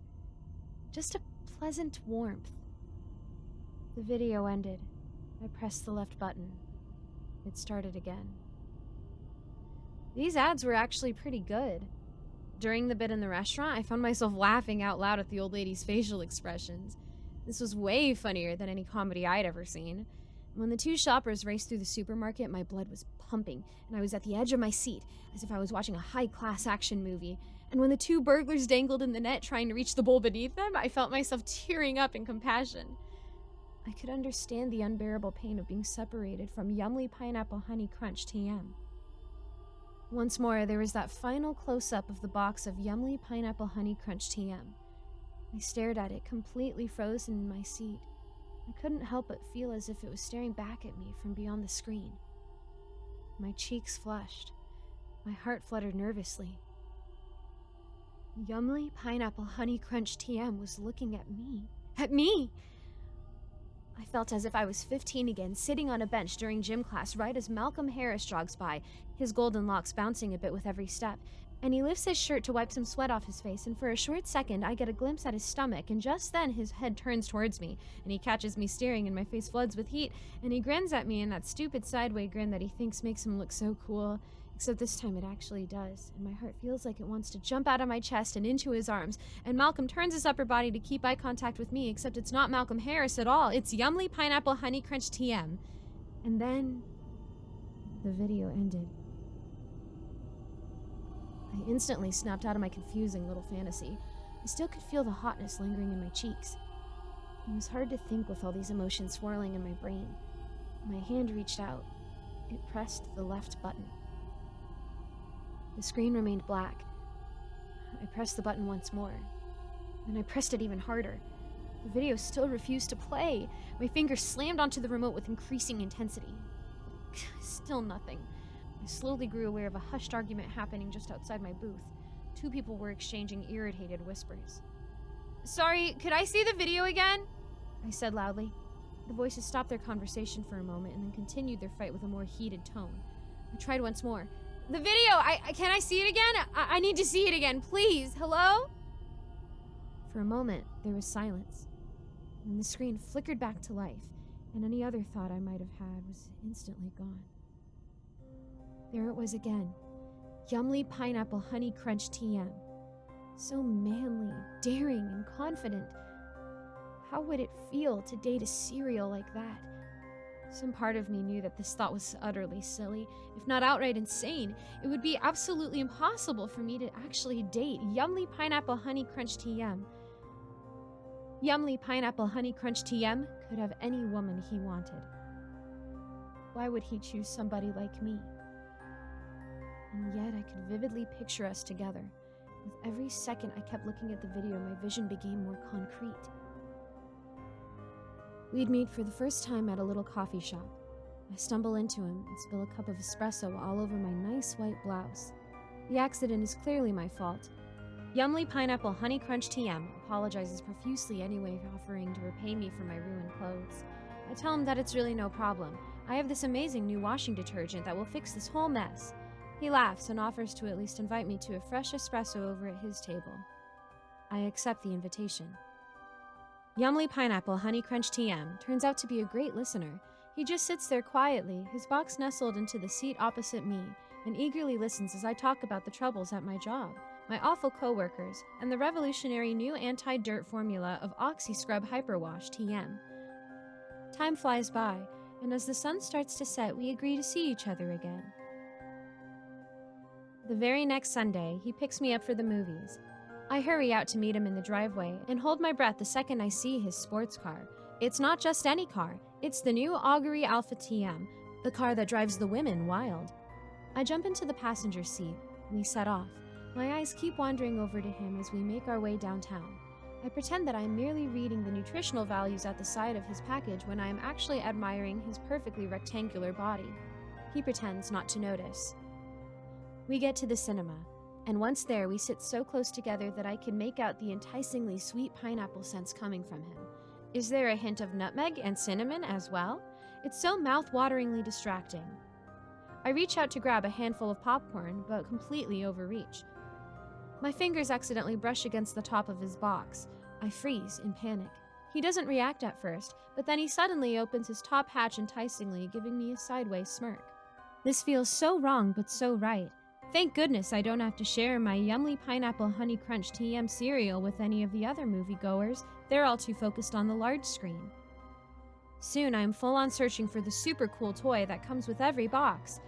just a pleasant warmth. The video ended. I pressed the left button. It started again. These ads were actually pretty good. During the bit in the restaurant, I found myself laughing out loud at the old lady's facial expressions. This was way funnier than any comedy I'd ever seen. When the two shoppers raced through the supermarket, my blood was pumping, and I was at the edge of my seat, as if I was watching a high-class action movie. And when the two burglars dangled in the net trying to reach the bowl beneath them, I felt myself tearing up in compassion. I could understand the unbearable pain of being separated from Yumly Pineapple Honey Crunch TM. Once more, there was that final close-up of the box of Yumly Pineapple Honey Crunch TM. I stared at it, completely frozen in my seat. I couldn't help but feel as if it was staring back at me from beyond the screen. My cheeks flushed. My heart fluttered nervously. Yumly Pineapple Honey Crunch TM was looking at me. At me! I felt as if I was 15 again, sitting on a bench during gym class right as Malcolm Harris jogs by, his golden locks bouncing a bit with every step, and he lifts his shirt to wipe some sweat off his face, and for a short second I get a glimpse at his stomach, and just then his head turns towards me, and he catches me staring, and my face floods with heat, and he grins at me in that stupid sideways grin that he thinks makes him look so cool, except this time it actually does, and my heart feels like it wants to jump out of my chest and into his arms, and Malcolm turns his upper body to keep eye contact with me, except it's not Malcolm Harris at all, it's Yumly Pineapple Honey Crunch TM. And then the video ended. I instantly snapped out of my confusing little fantasy. I still could feel the hotness lingering in my cheeks. It was hard to think with all these emotions swirling in my brain. My hand reached out. It pressed the left button. The screen remained black. I pressed the button once more. Then I pressed it even harder. The video still refused to play. My fingers slammed onto the remote with increasing intensity. Still nothing. I slowly grew aware of a hushed argument happening just outside my booth. Two people were exchanging irritated whispers. "Sorry, could I see the video again?" I said loudly. The voices stopped their conversation for a moment and then continued their fight with a more heated tone. I tried once more. "The video! Can I see it again? I need to see it again, please! Hello?" For a moment, there was silence. Then the screen flickered back to life, and any other thought I might have had was instantly gone. There it was again. Yumly Pineapple Honey Crunch TM. So manly, daring, and confident. How would it feel to date a cereal like that? Some part of me knew that this thought was utterly silly, if not outright insane. It would be absolutely impossible for me to actually date Yumly Pineapple Honey Crunch TM. Yumly Pineapple Honey Crunch TM could have any woman he wanted. Why would he choose somebody like me? And yet I could vividly picture us together. With every second I kept looking at the video, my vision became more concrete. We'd meet for the first time at a little coffee shop. I stumble into him and spill a cup of espresso all over my nice white blouse. The accident is clearly my fault. Yumly Pineapple Honey Crunch TM apologizes profusely anyway, offering to repay me for my ruined clothes. I tell him that it's really no problem. I have this amazing new washing detergent that will fix this whole mess. He laughs and offers to at least invite me to a fresh espresso over at his table. I accept the invitation. Yumly Pineapple Honey Crunch TM turns out to be a great listener. He just sits there quietly, his box nestled into the seat opposite me, and eagerly listens as I talk about the troubles at my job, my awful coworkers, and the revolutionary new anti-dirt formula of Oxy Scrub Hyperwash TM. Time flies by, and as the sun starts to set, we agree to see each other again. The very next Sunday, he picks me up for the movies. I hurry out to meet him in the driveway and hold my breath the second I see his sports car. It's not just any car, it's the new Augury Alpha TM, the car that drives the women wild. I jump into the passenger seat, and we set off. My eyes keep wandering over to him as we make our way downtown. I pretend that I am merely reading the nutritional values at the side of his package when I am actually admiring his perfectly rectangular body. He pretends not to notice. We get to the cinema, and once there we sit so close together that I can make out the enticingly sweet pineapple scents coming from him. Is there a hint of nutmeg and cinnamon as well? It's so mouth-wateringly distracting. I reach out to grab a handful of popcorn, but completely overreach. My fingers accidentally brush against the top of his box. I freeze in panic. He doesn't react at first, but then he suddenly opens his top hatch enticingly, giving me a sideways smirk. This feels so wrong, but so right. Thank goodness I don't have to share my Yumly Pineapple Honey Crunch TM cereal with any of the other moviegoers. They're all too focused on the large screen. Soon I'm full on searching for the super cool toy that comes with every box.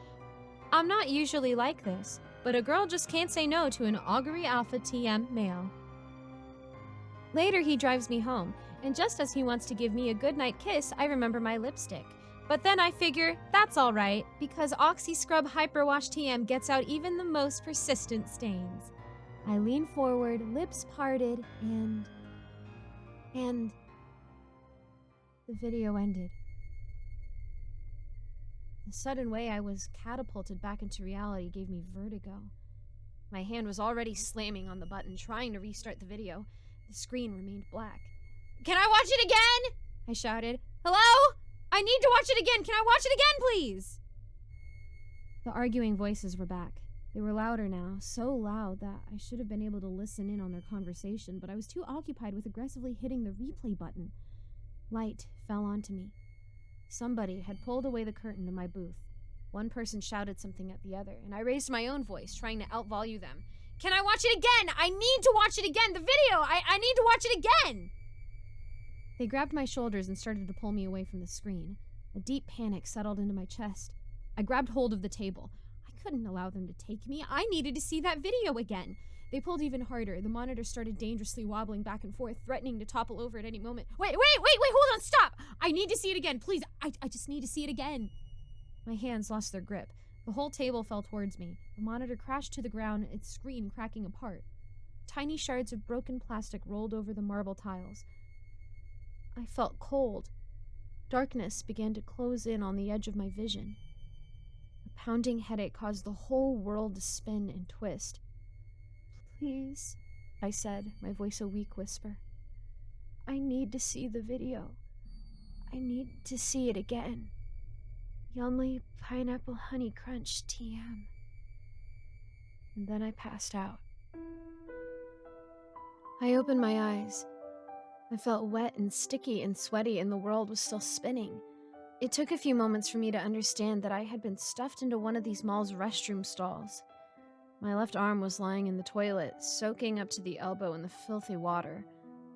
I'm not usually like this, but a girl just can't say no to an Augury Alpha TM male. Later he drives me home, and just as he wants to give me a goodnight kiss, I remember my lipstick. But then I figure that's alright, because Oxy Scrub Hyperwash TM gets out even the most persistent stains. I lean forward, lips parted, and the video ended. The sudden way I was catapulted back into reality gave me vertigo. My hand was already slamming on the button, trying to restart the video. The screen remained black. "Can I watch it again?" I shouted. "Hello? I need to watch it again. Can I watch it again, please?" The arguing voices were back. They were louder now, so loud that I should have been able to listen in on their conversation, but I was too occupied with aggressively hitting the replay button. Light fell onto me. Somebody had pulled away the curtain in my booth. One person shouted something at the other, and I raised my own voice, trying to outvolue them. "Can I watch it again? I need to watch it again! The video! I need to watch it again!" They grabbed my shoulders and started to pull me away from the screen. A deep panic settled into my chest. I grabbed hold of the table. I couldn't allow them to take me. I needed to see that video again. They pulled even harder. The monitor started dangerously wobbling back and forth, threatening to topple over at any moment. Wait, hold on, stop! I need to see it again, please. I just need to see it again. My hands lost their grip. The whole table fell towards me. The monitor crashed to the ground, its screen cracking apart. Tiny shards of broken plastic rolled over the marble tiles. I felt cold. Darkness began to close in on the edge of my vision. A pounding headache caused the whole world to spin and twist. "Please," I said, my voice a weak whisper. "I need to see the video. I need to see it again. Yumly Pineapple Honey Crunch TM." And then I passed out. I opened my eyes. I felt wet and sticky and sweaty, and the world was still spinning. It took a few moments for me to understand that I had been stuffed into one of these mall's restroom stalls. My left arm was lying in the toilet, soaking up to the elbow in the filthy water.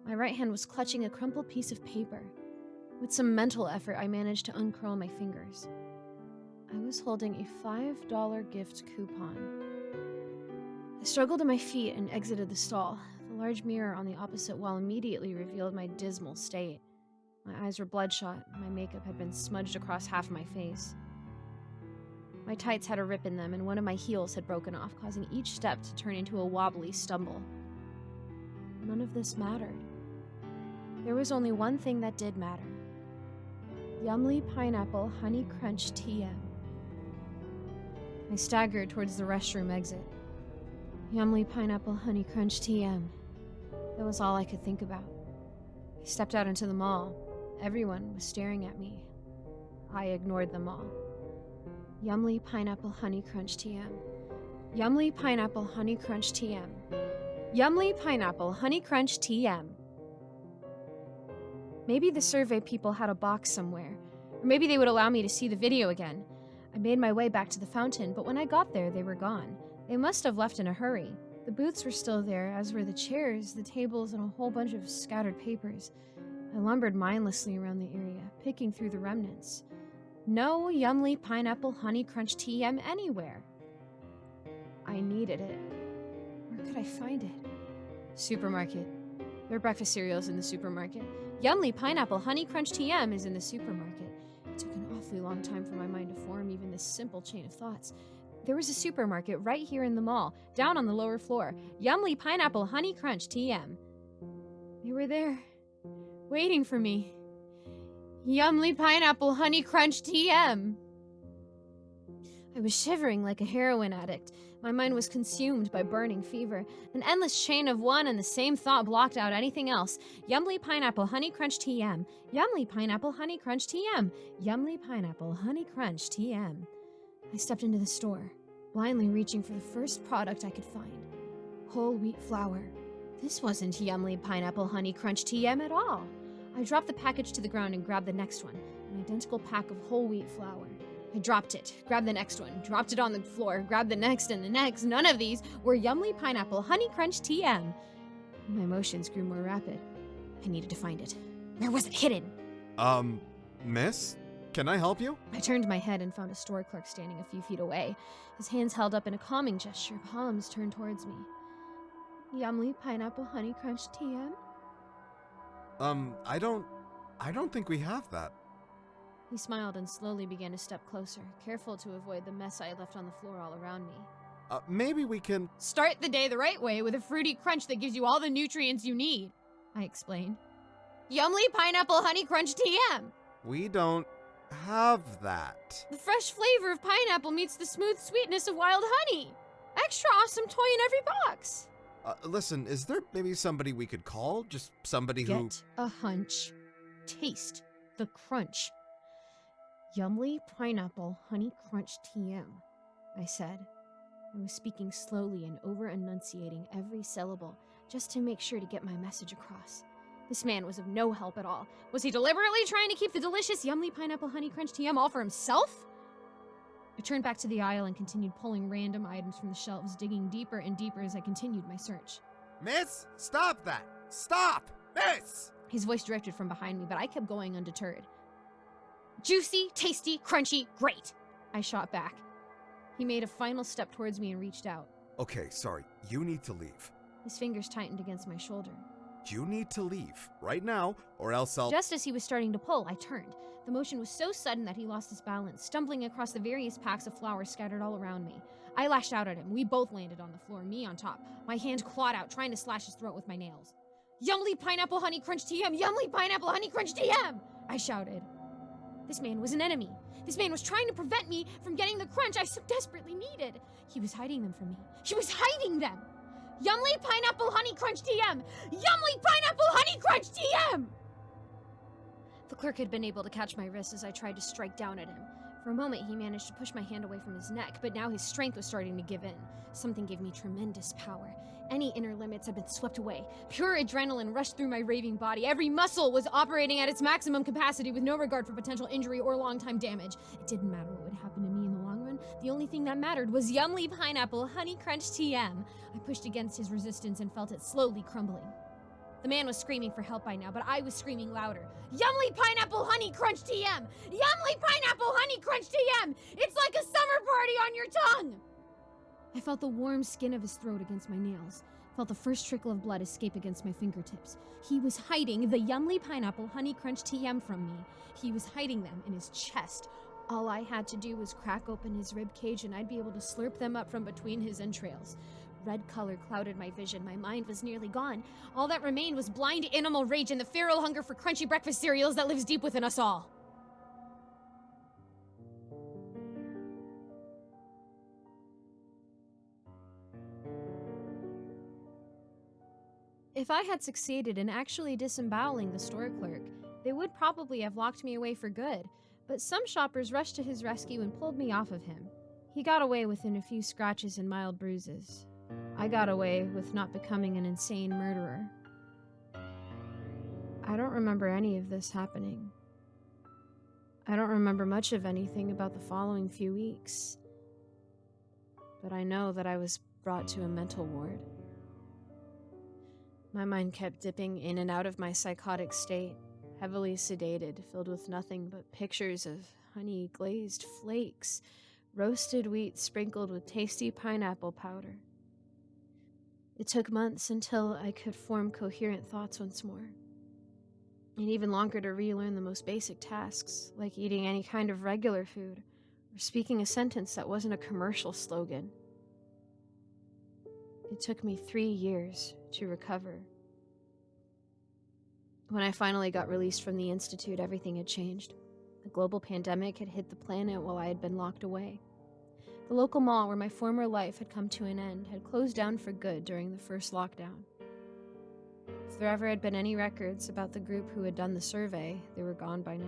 My right hand was clutching a crumpled piece of paper. With some mental effort, I managed to uncurl my fingers. I was holding a $5 gift coupon. I struggled to my feet and exited the stall. The large mirror on the opposite wall immediately revealed my dismal state. My eyes were bloodshot, and my makeup had been smudged across half my face. My tights had a rip in them, and one of my heels had broken off, causing each step to turn into a wobbly stumble. None of this mattered. There was only one thing that did matter. Yumly Pineapple Honey Crunch TM. I staggered towards the restroom exit. Yumly Pineapple Honey Crunch TM. That was all I could think about. I stepped out into the mall. Everyone was staring at me. I ignored them all. Yumly Pineapple Honey Crunch TM. Yumly Pineapple Honey Crunch TM. Yumly Pineapple Honey Crunch TM. Maybe the survey people had a box somewhere, or maybe they would allow me to see the video again. I made my way back to the fountain, but when I got there, they were gone. They must have left in a hurry. The booths were still there, as were the chairs, the tables, and a whole bunch of scattered papers. I lumbered mindlessly around the area, picking through the remnants. No Yumly Pineapple Honey Crunch TM anywhere. I needed it. Where could I find it? Supermarket. There are breakfast cereals in the supermarket. Yumly Pineapple Honey Crunch TM is in the supermarket. It took an awfully long time for my mind to form even this simple chain of thoughts. There was a supermarket right here in the mall, down on the lower floor. Yumly Pineapple Honey Crunch TM. They were there, waiting for me. Yumly Pineapple Honey Crunch TM. I was shivering like a heroin addict. My mind was consumed by burning fever. An endless chain of one and the same thought blocked out anything else. Yumly Pineapple Honey Crunch TM. Yumly Pineapple Honey Crunch TM. Yumly Pineapple Honey Crunch TM. I stepped into the store, blindly reaching for the first product I could find. Whole wheat flour. This wasn't Yumly Pineapple Honey Crunch TM at all. I dropped the package to the ground and grabbed the next one, an identical pack of whole wheat flour. I dropped it, grabbed the next one, dropped it on the floor, grabbed the next and the next. None of these were Yumly Pineapple Honey Crunch TM. My motions grew more rapid. I needed to find it. Where was it hidden? Miss, can I help you? I turned my head and found a store clerk standing a few feet away, his hands held up in a calming gesture, palms turned towards me. Yumly pineapple honey crunch TM? I don't think we have that. He smiled and slowly began to step closer, careful to avoid the mess I had left on the floor all around me. Maybe we can... Start the day the right way with a fruity crunch that gives you all the nutrients you need, I explained. Yumly pineapple honey crunch TM! We don't have that. The fresh flavor of pineapple meets the smooth sweetness of wild honey. Extra awesome toy in every box. Listen, is there maybe somebody we could call? Just somebody who... Get a hunch. Taste the crunch. Yumly pineapple honey crunch TM, I said. I was speaking slowly and over-enunciating every syllable just to make sure to get my message across. This man was of no help at all. Was he deliberately trying to keep the delicious Yumly pineapple honey crunch TM all for himself? I turned back to the aisle and continued pulling random items from the shelves, digging deeper and deeper as I continued my search. Miss, stop that! Stop! Miss! His voice directed from behind me, but I kept going undeterred. Juicy, tasty, crunchy, great! I shot back. He made a final step towards me and reached out. Okay, sorry. You need to leave. His fingers tightened against my shoulder. You need to leave. Right now, or else I'll... Just as he was starting to pull, I turned. The motion was so sudden that he lost his balance, stumbling across the various packs of flowers scattered all around me. I lashed out at him. We both landed on the floor, me on top. My hand clawed out, trying to slash his throat with my nails. Yumly pineapple honey crunch TM! Yumly pineapple honey crunch TM! I shouted. This man was an enemy. This man was trying to prevent me from getting the crunch I so desperately needed. He was hiding them from me. He was hiding them! Yumly pineapple honey crunch TM! Yumly pineapple honey crunch TM! The clerk had been able to catch my wrist as I tried to strike down at him. For a moment, he managed to push my hand away from his neck, but now his strength was starting to give in. Something gave me tremendous power. Any inner limits had been swept away. Pure adrenaline rushed through my raving body. Every muscle was operating at its maximum capacity with no regard for potential injury or long-time damage. It didn't matter what would happen to me in the long run. The only thing that mattered was Yumly pineapple honey crunch TM. I pushed against his resistance and felt it slowly crumbling. The man was screaming for help by now, but I was screaming louder. Yumly pineapple honey crunch TM! Yumly pineapple honey crunch TM! It's like a summer party on your tongue! I felt the warm skin of his throat against my nails, felt the first trickle of blood escape against my fingertips. He was hiding the Yumly pineapple honey crunch TM from me. He was hiding them in his chest. All I had to do was crack open his rib cage and I'd be able to slurp them up from between his entrails. Red color clouded my vision. My mind was nearly gone. All that remained was blind animal rage and the feral hunger for crunchy breakfast cereals that lives deep within us all. If I had succeeded in actually disemboweling the store clerk, they would probably have locked me away for good, but some shoppers rushed to his rescue and pulled me off of him. He got away within a few scratches and mild bruises. I got away with not becoming an insane murderer. I don't remember any of this happening. I don't remember much of anything about the following few weeks. But I know that I was brought to a mental ward. My mind kept dipping in and out of my psychotic state, heavily sedated, filled with nothing but pictures of honey-glazed flakes, roasted wheat sprinkled with tasty pineapple powder. It took months until I could form coherent thoughts once more, and even longer to relearn the most basic tasks, like eating any kind of regular food, or speaking a sentence that wasn't a commercial slogan. It took me 3 years to recover. When I finally got released from the institute, everything had changed. The global pandemic had hit the planet while I had been locked away. The local mall where my former life had come to an end had closed down for good during the first lockdown. If there ever had been any records about the group who had done the survey, they were gone by now.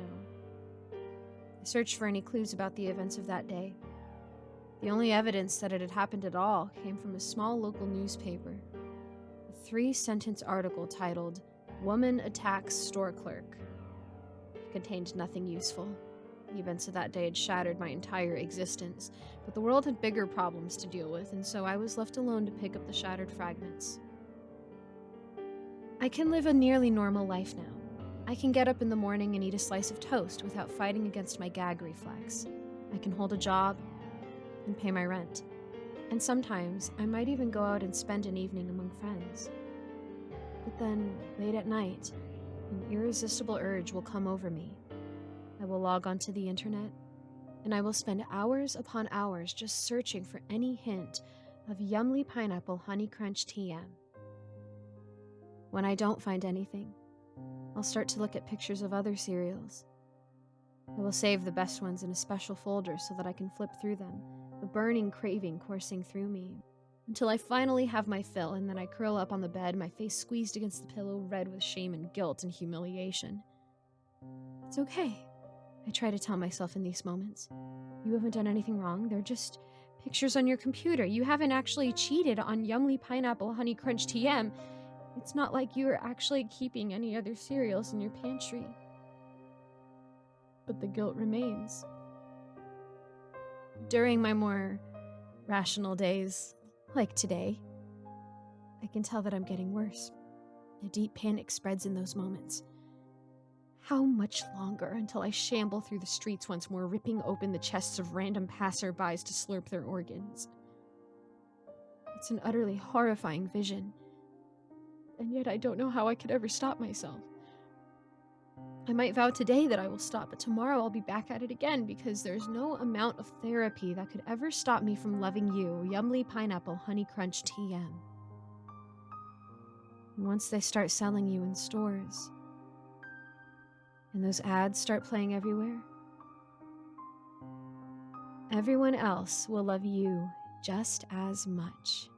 I searched for any clues about the events of that day. The only evidence that it had happened at all came from a small local newspaper. A 3-sentence article titled, "Woman Attacks Store Clerk." It contained nothing useful. The events of that day had shattered my entire existence, but the world had bigger problems to deal with, and so I was left alone to pick up the shattered fragments. I can live a nearly normal life now. I can get up in the morning and eat a slice of toast without fighting against my gag reflex. I can hold a job and pay my rent. And sometimes I might even go out and spend an evening among friends. But then, late at night, an irresistible urge will come over me. I will log onto the internet, and I will spend hours upon hours just searching for any hint of Yumly Pineapple Honey Crunch TM. When I don't find anything, I'll start to look at pictures of other cereals. I will save the best ones in a special folder so that I can flip through them, a burning craving coursing through me, until I finally have my fill, and then I curl up on the bed, my face squeezed against the pillow, red with shame and guilt and humiliation. It's okay, I try to tell myself in these moments. You haven't done anything wrong. They're just pictures on your computer. You haven't actually cheated on Yumly Pineapple Honey Crunch TM. It's not like you are actually keeping any other cereals in your pantry. But the guilt remains. During my more rational days, like today, I can tell that I'm getting worse. A deep panic spreads in those moments. How much longer until I shamble through the streets once more, ripping open the chests of random passerbys to slurp their organs? It's an utterly horrifying vision, and yet I don't know how I could ever stop myself. I might vow today that I will stop, but tomorrow I'll be back at it again, because there's no amount of therapy that could ever stop me from loving you, Yumly Pineapple Honey Crunch TM. And once they start selling you in stores, and those ads start playing everywhere, everyone else will love you just as much.